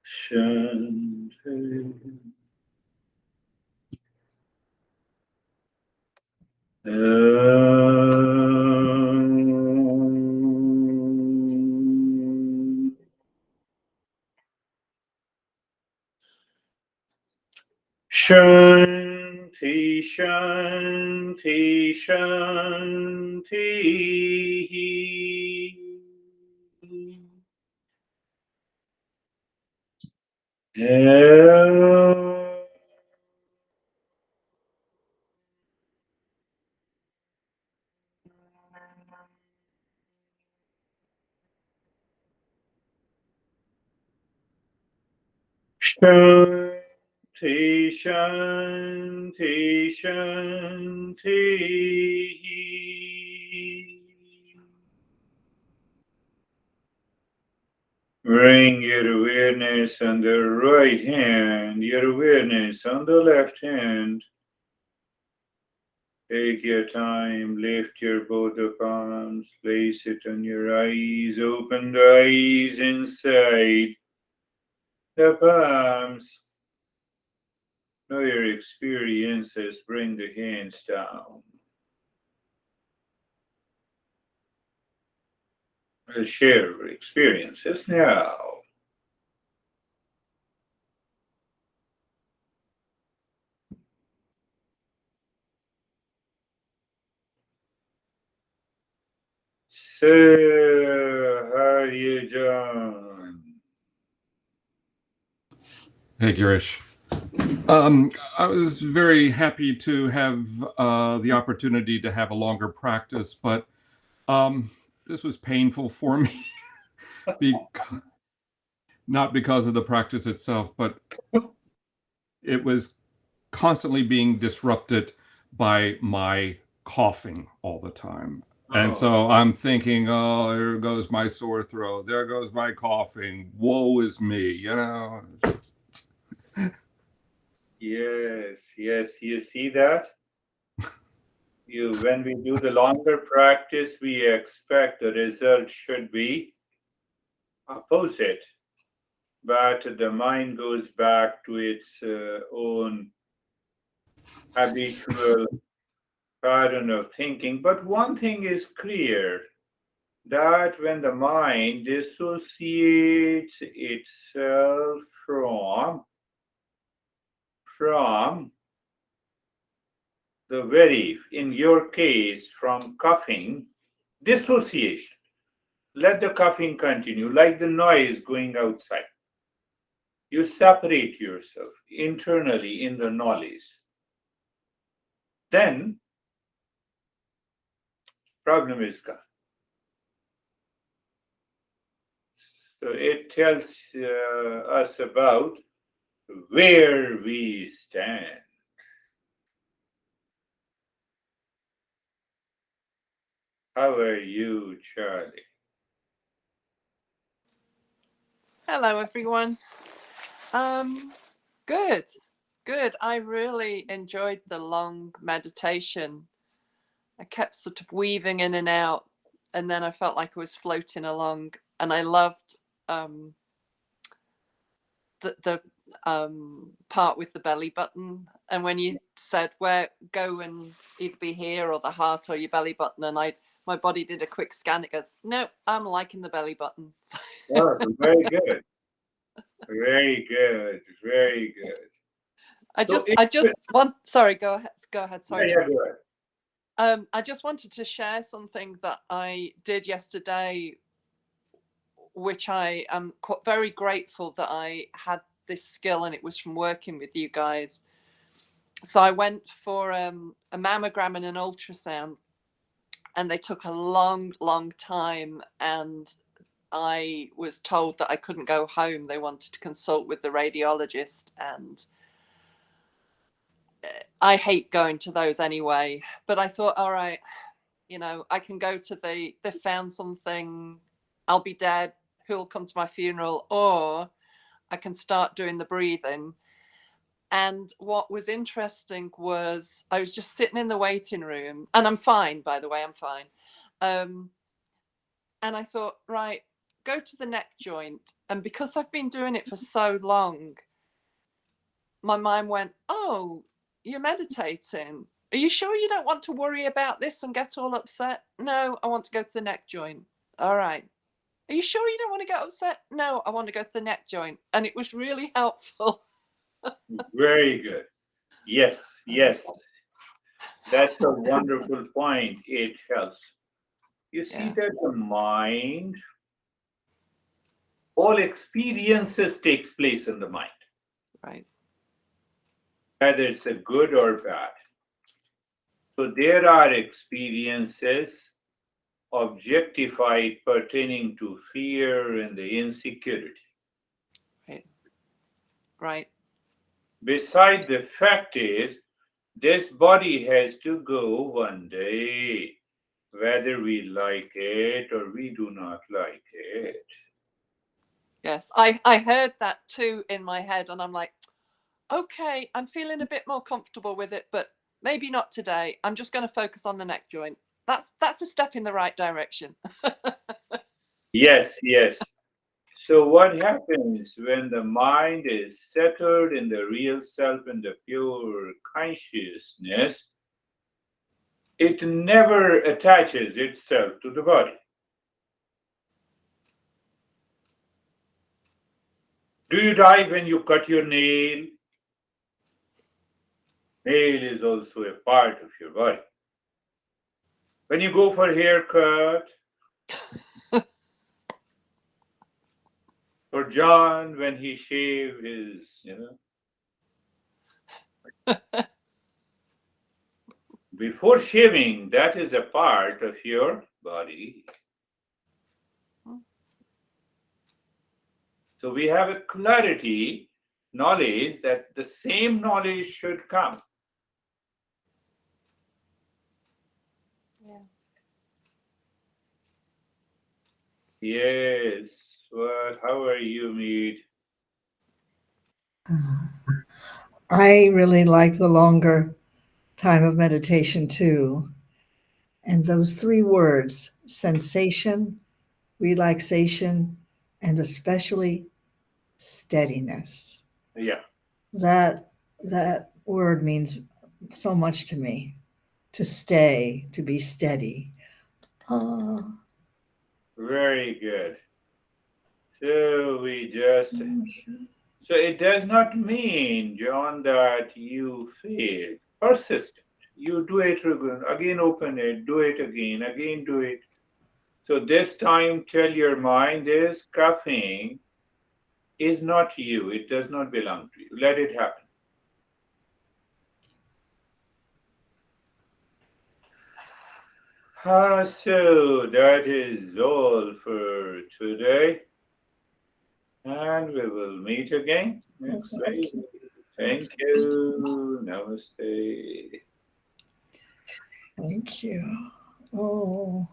Shanti. Shanti, Shanti, Shanti. Shanti, Shanti, Shanti. Bring your awareness on the right hand, your awareness on the left hand. Take your time, lift your both of arms, place it on your eyes, open the eyes inside the palms. Know your experiences, bring the hands down. Let's share our experiences now. So, how are you, John? Hey, Girish. I was very happy to have the opportunity to have a longer practice, but this was painful for me. Not because of the practice itself, but it was constantly being disrupted by my coughing all the time. And so I'm thinking, oh, there goes my sore throat. There goes my coughing. Woe is me, you know? Yes, you see that? When we do the longer practice, we expect the result should be opposite. But the mind goes back to its own habitual pattern of thinking. But one thing is clear, that when the mind dissociates itself from the very, in your case, from coughing, dissociation. Let the coughing continue, like the noise going outside. You separate yourself internally in the knowledge. Then, problem is gone. So it tells us about where we stand. How are you, Charlie? Hello, everyone. Good. I really enjoyed the long meditation. I kept sort of weaving in and out, and then I felt like I was floating along. And I loved the part with the belly button. And when you said where go and either be here or the heart or your belly button, and my body did a quick scan. It goes, no, I'm liking the belly button. Oh, very good. Very good. Very good. Sorry, go ahead. Sorry. Yeah, go ahead. I just wanted to share something that I did yesterday, which I am very grateful that I had this skill, and it was from working with you guys. So I went for a mammogram and an ultrasound, and they took a long time, and I was told that I couldn't go home. They wanted to consult with the radiologist, and I hate going to those anyway. But I thought, all right, I can go to they found something, I'll be dead, who'll come to my funeral, or I can start doing the breathing. And what was interesting was I was just sitting in the waiting room, and I'm fine, by the way, I'm fine. And I thought, right, go to the neck joint. And because I've been doing it for so long, my mind went, oh, you're meditating. Are you sure you don't want to worry about this and get all upset? No, I want to go to the neck joint. All right. Are you sure you don't want to get upset? No, I want to go to the neck joint. And it was really helpful. Very good. Yes, yes. That's a wonderful point. It helps. You see that the mind, all experiences takes place in the mind. Right. Whether it's a good or bad. So there are experiences objectified pertaining to fear and the insecurity. Right. Right. Beside the fact is, this body has to go one day, whether we like it or we do not like it. Yes, I heard that too in my head, and I'm like, okay, I'm feeling a bit more comfortable with it, but maybe not today. I'm just going to focus on the neck joint. That's a step in the right direction. Yes, yes. So what happens when the mind is settled in the real self and the pure consciousness? It never attaches itself to the body. Do you die when you cut your nail? Nail is also a part of your body. When you go for a haircut, or John when he shave his, before shaving, that is a part of your body. So we have a clarity, knowledge that the same knowledge should come. Yeah. Yes. Well, how are you, Mead? I really like the longer time of meditation too. And those three words, sensation, relaxation, and especially steadiness. Yeah. That word means so much to me. To stay, to be steady. Very good. So we just. So it does not mean, John, that you failed. Persistent. You do it again, open it, do it again do it. So this time tell your mind this coughing is not you. It does not belong to you. Let it happen. So that is all for today. And we will meet again next week. Thank you. Namaste. Thank you. Oh.